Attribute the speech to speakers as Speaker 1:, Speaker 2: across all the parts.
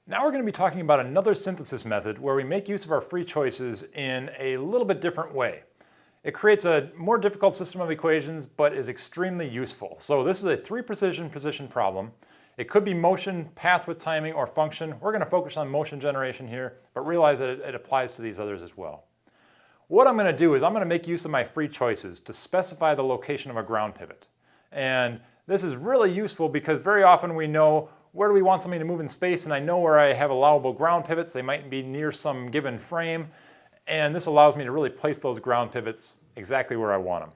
Speaker 1: Now we're going to be talking about another synthesis method where we make use of our free choices in a little bit different way. It creates a more difficult system of equations, but is extremely useful. So this is a 3-precision position problem. It could be motion, path with timing, or function. We're going to focus on motion generation here, but realize that it applies to these others as well. What I'm going to do is I'm going to make use of my free choices to specify the location of a ground pivot. And this is really useful because very often we know where do we want something to move in space, and I know where I have allowable ground pivots. They might be near some given frame, and this allows me to really place those ground pivots exactly where I want them.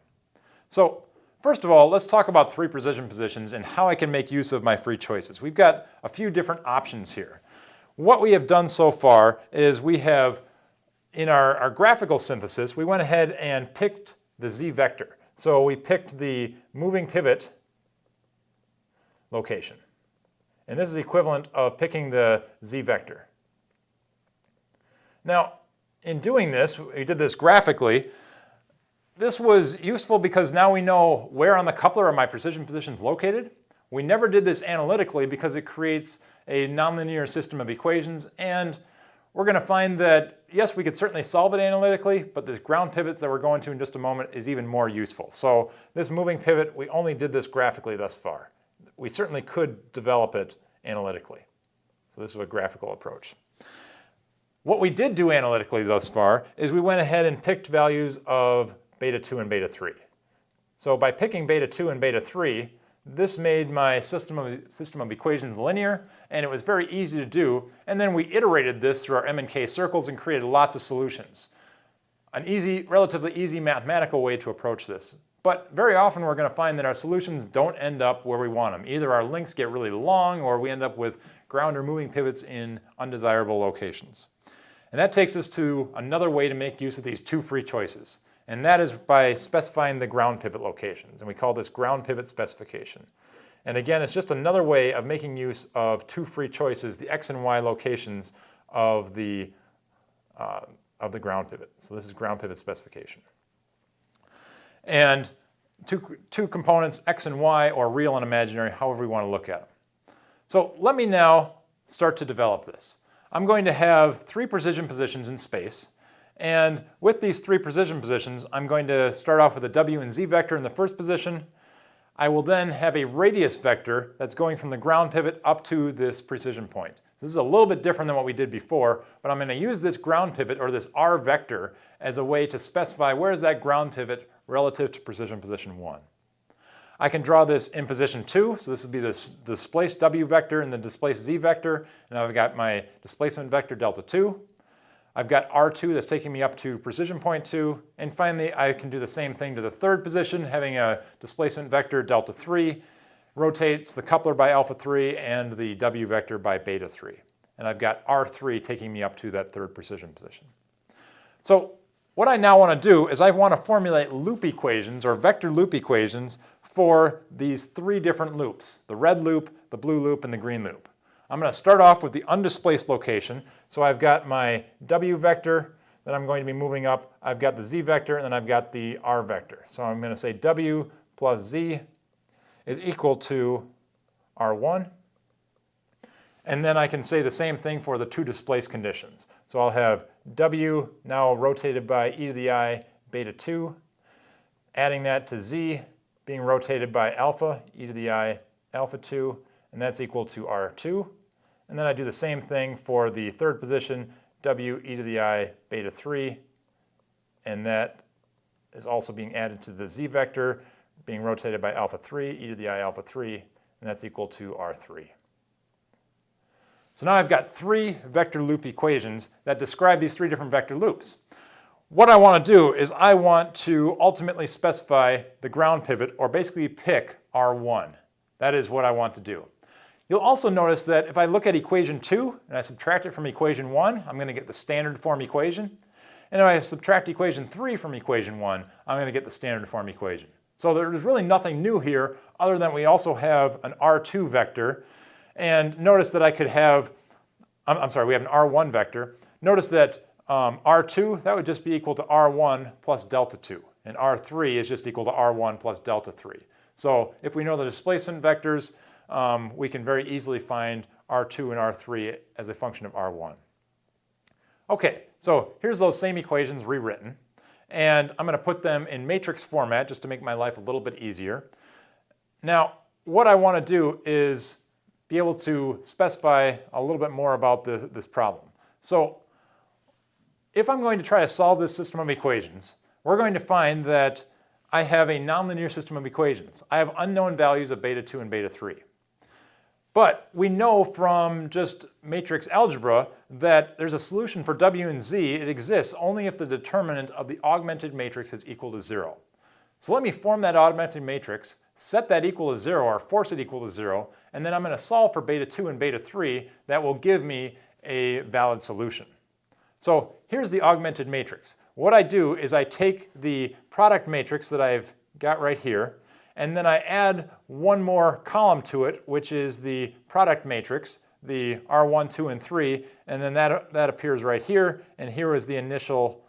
Speaker 1: So first of all, let's talk about 3-precision positions and how I can make use of my free choices. We've got a few different options here. What we have done so far is we have, in our graphical synthesis, we went ahead and picked the z vector. So we picked the moving pivot location. And this is the equivalent of picking the z vector. Now, in doing this, we did this graphically. This was useful because now we know where on the coupler are my precision positions located. We never did this analytically because it creates a nonlinear system of equations, and we're going to find that, yes, we could certainly solve it analytically, but the ground pivots that we're going to in just a moment is even more useful. So this moving pivot, we only did this graphically thus far. We certainly could develop it analytically. So this is a graphical approach. What we did do analytically thus far is we went ahead and picked values of beta 2 and beta 3. So by picking beta 2 and beta 3, this made my system of equations linear, and it was very easy to do. And then we iterated this through our M and K circles and created lots of solutions. An easy, relatively easy mathematical way to approach this. But very often we're going to find that our solutions don't end up where we want them. Either our links get really long or we end up with ground or moving pivots in undesirable locations. And that takes us to another way to make use of these 2 free choices. And that is by specifying the ground pivot locations. And we call this ground pivot specification. And again, it's just another way of making use of 2 free choices, the x and y locations of the ground pivot. So this is ground pivot specification. And two components, x and y, or real and imaginary, however we want to look at them. So let me now start to develop this. I'm going to have 3 precision positions in space. And with these 3 precision positions, I'm going to start off with a w and z vector in the first position. I will then have a radius vector that's going from the ground pivot up to this precision point. So this is a little bit different than what we did before, but I'm going to use this ground pivot, or this r vector, as a way to specify where is that ground pivot relative to precision position 1. I can draw this in position 2, so this would be this displaced w vector and the displaced z vector, and I've got my displacement vector delta 2. I've got r2 that's taking me up to precision point 2, and finally I can do the same thing to the third position, having a displacement vector delta 3, rotates the coupler by alpha 3 and the w vector by beta 3. And I've got r3 taking me up to that third precision position. So what I now want to do is I want to formulate loop equations, or vector loop equations, for these 3 different loops: the red loop, the blue loop, and the green loop. I'm going to start off with the undisplaced location. So I've got my w vector that I'm going to be moving up, I've got the z vector, and then I've got the r vector. So I'm going to say w plus z is equal to r1. And then I can say the same thing for the 2 displaced conditions. So I'll have w now rotated by e to the I beta 2, adding that to z being rotated by alpha e to the I alpha 2, and that's equal to r2. And then I do the same thing for the third position, w e to the I beta 3, and that is also being added to the z vector being rotated by alpha 3 e to the I alpha 3, and that's equal to r3. So now I've got 3 vector loop equations that describe these 3 different vector loops. What I want to do is I want to ultimately specify the ground pivot, or basically pick r1. That is what I want to do. You'll also notice that if I look at equation 2 and I subtract it from equation 1, I'm going to get the standard form equation. And if I subtract equation 3 from equation 1, I'm going to get the standard form equation. So there's really nothing new here other than we also have an r2 vector. And notice that I could have, I'm sorry, we have an r1 vector. Notice that r2, that would just be equal to r1 plus delta 2. And r3 is just equal to r1 plus delta 3. So if we know the displacement vectors, we can very easily find R2 and R3 as a function of R1. Okay, so here's those same equations rewritten, and I'm going to put them in matrix format just to make my life a little bit easier. Now, what I want to do is be able to specify a little bit more about this problem. So if I'm going to try to solve this system of equations, we're going to find that I have a nonlinear system of equations. I have unknown values of beta 2 and beta 3. But we know from just matrix algebra that there's a solution for W and Z. It exists only if the determinant of the augmented matrix is equal to 0. So let me form that augmented matrix, set that equal to 0 or force it equal to 0, and then I'm going to solve for beta 2 and beta 3 that will give me a valid solution. So here's the augmented matrix. What I do is I take the product matrix that I've got right here, and then I add one more column to it, which is the product matrix, the R1, 2, and 3, and then that appears right here, and here is the initial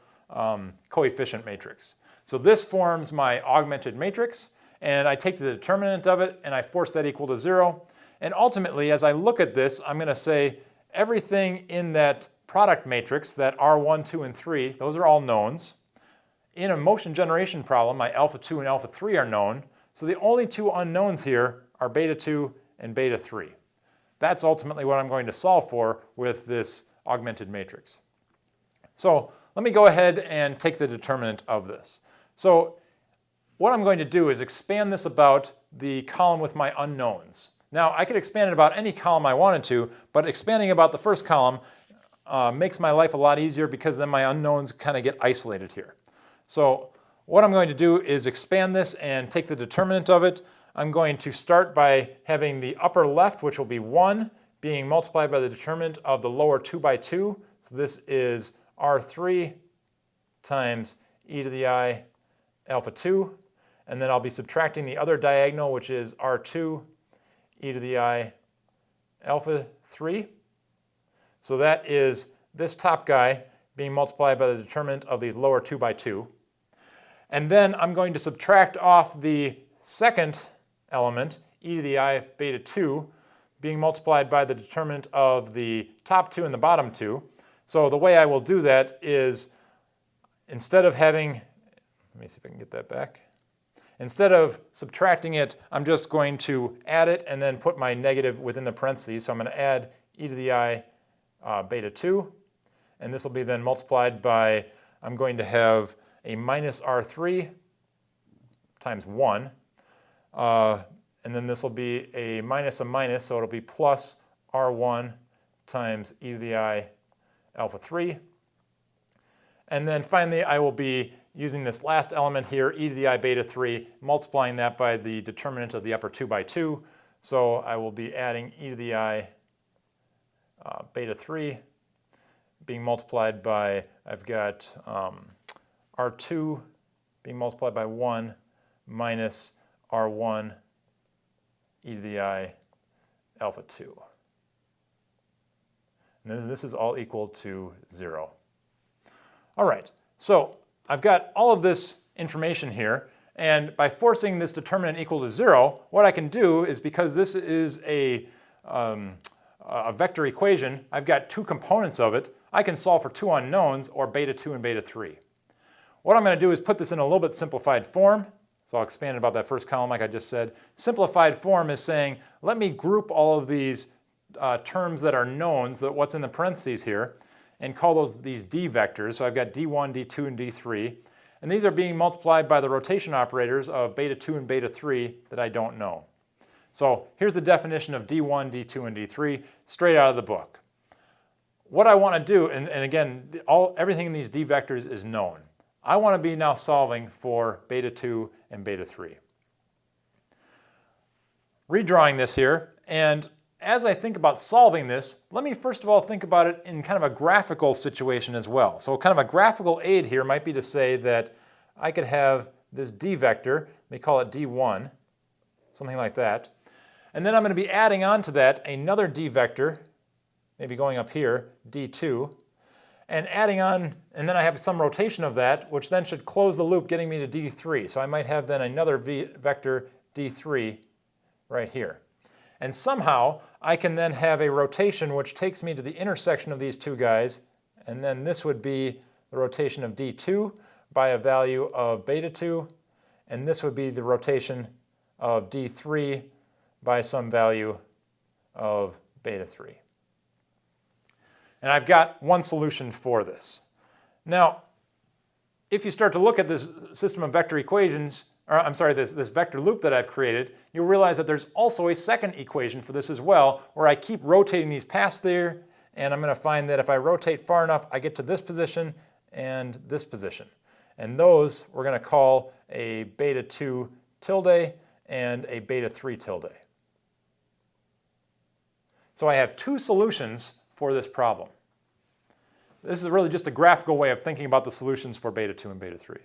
Speaker 1: coefficient matrix. So this forms my augmented matrix, and I take the determinant of it, and I force that equal to 0. And ultimately, as I look at this, I'm going to say everything in that product matrix, that R1, 2, and 3, those are all knowns. In a motion generation problem, my alpha 2 and alpha 3 are known. So the only two unknowns here are beta 2 and beta 3. That's ultimately what I'm going to solve for with this augmented matrix. So let me go ahead and take the determinant of this. So what I'm going to do is expand this about the column with my unknowns. Now I could expand it about any column I wanted to, but expanding about the first column makes my life a lot easier because then my unknowns kind of get isolated here. So what I'm going to do is expand this and take the determinant of it. I'm going to start by having the upper left, which will be 1, being multiplied by the determinant of the lower 2 by 2. So this is R3 times e to the I alpha 2. And then I'll be subtracting the other diagonal, which is R2 e to the I alpha 3. So that is this top guy being multiplied by the determinant of the lower 2 by 2. And then I'm going to subtract off the second element, e to the I beta 2, being multiplied by the determinant of the top 2 and the bottom 2. So the way I will do that is, instead of having, let me see if I can get that back. Instead of subtracting it, I'm just going to add it and then put my negative within the parentheses. So I'm going to add e to the I beta 2, and this will be then multiplied by, I'm going to have a minus R3 times 1, and then this will be a minus, so it'll be plus R1 times e to the I alpha 3. And then finally I will be using this last element here, e to the I beta 3, multiplying that by the determinant of the upper 2 by 2. So I will be adding e to the I beta 3 being multiplied by, I've got R2 being multiplied by 1 minus R1 e to the I alpha 2. And this is all equal to 0. All right, so I've got all of this information here, and by forcing this determinant equal to 0, what I can do is, because this is a vector equation, I've got two components of it, I can solve for two unknowns, or beta 2 and beta 3. What I'm going to do is put this in a little bit simplified form. So I'll expand about that first column like I just said. Simplified form is saying, let me group all of these terms that are knowns, that what's in the parentheses here, and call these d vectors. So I've got d1, d2, and d3. And these are being multiplied by the rotation operators of beta 2 and beta 3 that I don't know. So here's the definition of d1, d2, and d3 straight out of the book. What I want to do, and again, everything in these d vectors is known. I want to be now solving for beta 2 and beta 3. Redrawing this here, and as I think about solving this, let me first of all think about it in kind of a graphical situation as well. So kind of a graphical aid here might be to say that I could have this d vector, let me call it d1, something like that. And then I'm going to be adding on to that another d vector, maybe going up here, d2, and adding on, and then I have some rotation of that, which then should close the loop, getting me to d3. So I might have then another vector d3 right here. And somehow I can then have a rotation which takes me to the intersection of these two guys, and then this would be the rotation of D2 by a value of beta 2, and this would be the rotation of D3 by some value of beta 3. And I've got one solution for this. Now, if you start to look at this system of vector equations, or I'm sorry, this vector loop that I've created, you'll realize that there's also a second equation for this as well, where I keep rotating these past there, and I'm going to find that if I rotate far enough, I get to this position and this position. And those we're going to call a beta 2 tilde and a beta 3 tilde. So I have two solutions for this problem. This is really just a graphical way of thinking about the solutions for beta 2 and beta 3.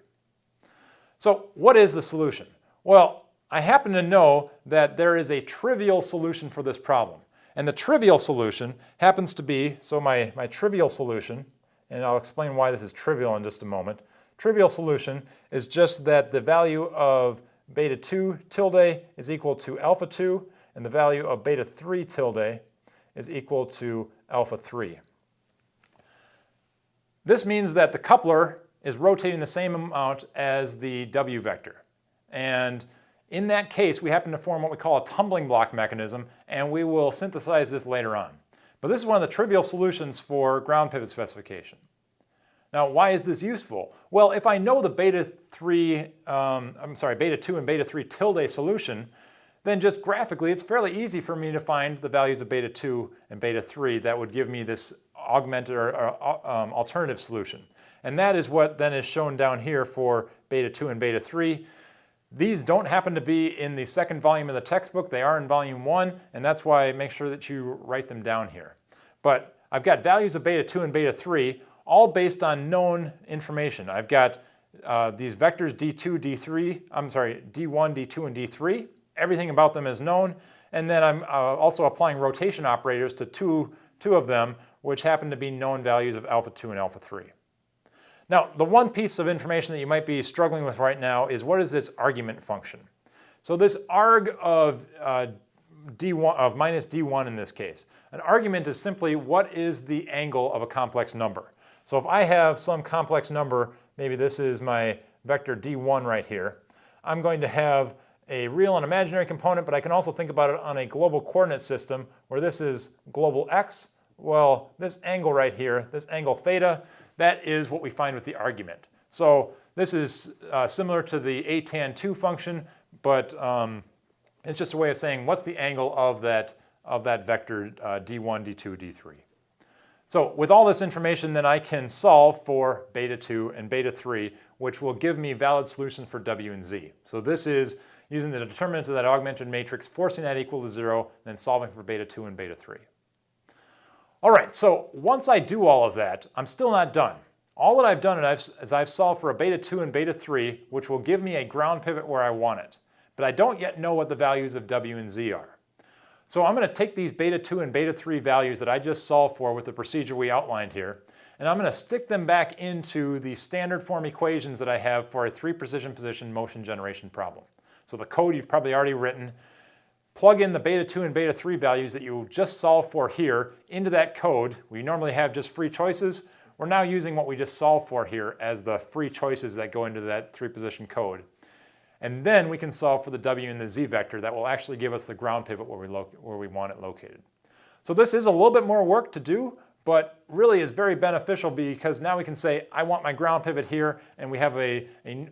Speaker 1: So what is the solution? Well, I happen to know that there is a trivial solution for this problem. And the trivial solution happens to be, so my trivial solution, and I'll explain why this is trivial in just a moment. Trivial solution is just that the value of beta 2 tilde is equal to alpha 2, and the value of beta 3 tilde is equal to alpha 3. This means that the coupler is rotating the same amount as the W vector. And in that case, we happen to form what we call a tumbling block mechanism, and we will synthesize this later on. But this is one of the trivial solutions for ground pivot specification. Now, why is this useful? Well, if I know the beta 2 and beta 3 tilde solution, then just graphically, it's fairly easy for me to find the values of beta 2 and beta 3 that would give me this augmented or alternative solution. And that is what then is shown down here for beta 2 and beta 3. These don't happen to be in the second volume of the textbook. They are in volume 1, and that's why I make sure that you write them down here. But I've got values of beta 2 and beta 3, all based on known information. I've got these vectors D1, D2, and D3. Everything about them is known. And then I'm also applying rotation operators to two of them, which happen to be known values of alpha 2 and alpha 3. Now, the one piece of information that you might be struggling with right now is what is this argument function? So this arg of minus D1 in this case. An argument is simply what is the angle of a complex number. So if I have some complex number, maybe this is my vector D1 right here, I'm going to have a real and imaginary component, but I can also think about it on a global coordinate system where this is global x. Well, this angle right here, this angle theta, that is what we find with the argument. So this is similar to the a tan 2 function, but it's just a way of saying what's the angle of that vector D1, D2, D3. So with all this information, then I can solve for beta 2 and beta 3, which will give me valid solutions for W and Z. So this is using the determinant of that augmented matrix, forcing that equal to 0, then solving for beta 2 and beta 3. All right, so once I do all of that, I'm still not done. All that I've done is I've solved for a beta 2 and beta 3, which will give me a ground pivot where I want it. But I don't yet know what the values of W and Z are. So I'm going to take these beta 2 and beta 3 values that I just solved for with the procedure we outlined here, and I'm going to stick them back into the standard form equations that I have for a 3-precision position motion generation problem. So the code you've probably already written, plug in the beta 2 and beta 3 values that you just solved for here into that code. We normally have just free choices. We're now using what we just solved for here as the free choices that go into that 3-position code. And then we can solve for the W and the Z vector that will actually give us the ground pivot where we want it located. So this is a little bit more work to do, but really is very beneficial because now we can say, I want my ground pivot here, and we have a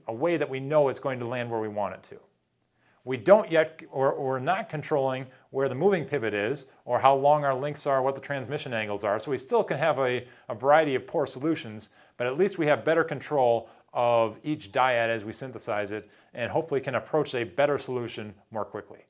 Speaker 1: way that we know it's going to land where we want it to. We don't yet, or we're not controlling where the moving pivot is, or how long our links are, what the transmission angles are. So we still can have a variety of poor solutions, but at least we have better control of each dyad as we synthesize it, and hopefully can approach a better solution more quickly.